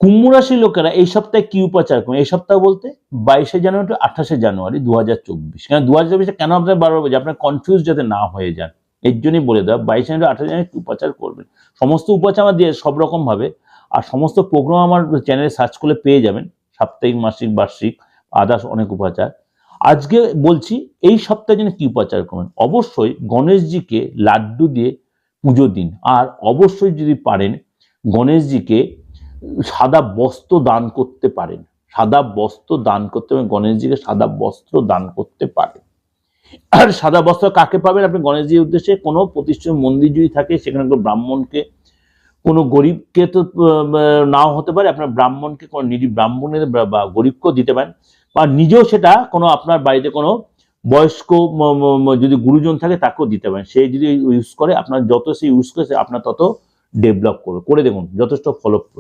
কুম্ভ রাশির লোকেরা এই সপ্তাহে কি উপাচার করবেন? এই সপ্তাহ বলতে 22শে জানুয়ারি টু 28শে জানুয়ারি 2024। কেন 2024 কেন আপনার বারবার বলছি, আপনার কনফিউজ যাতে না হয়ে যান, এর জন্যই বলে দেওয়া। 22শে জানুয়ারি 28শে জানুয়ারি কি উপাচার করবেন। সমস্ত উপাচার আমার দিয়ে সব রকম ভাবে, আর সমস্ত প্রোগ্রাম আমার চ্যানেলে সার্চ করলে পেয়ে যাবেন, সাপ্তাহিক, মাসিক, বার্ষিক, আদার্স অনেক উপাচার। আজকে বলছি এই সপ্তাহে জন্য কি উপাচার করবেন। অবশ্যই গণেশজিকে লাড্ডু দিয়ে পুজো দিন, আর অবশ্যই যদি পারেন গণেশজিকে সাদা বস্ত্র দান করতে পারেন। সাদা বস্ত্র দান করতে পারেন, গণেশজিকে সাদা বস্ত্র দান করতে পারেন। আর সাদা বস্ত্র কাকে পাবেন? আপনি গণেশজির উদ্দেশ্যে কোনো প্রতিষ্ঠিত মন্দির যদি থাকে সেখানে কোনো ব্রাহ্মণকে, কোনো গরিবকে তো নাও হতে পারে, আপনার ব্রাহ্মণকে, কোনো নিরীহ ব্রাহ্মণের বা গরিবকেও দিতে পারেন, বা নিজেও সেটা কোনো আপনার বাড়িতে কোনো বয়স্ক যদি গুরুজন থাকে তাকেও দিতে পারেন। সে যদি ইউজ করে, আপনার যত সে ইউজ করে আপনার তত ডেভেলপ করে দেখুন, যথেষ্ট ফলপ্রদ।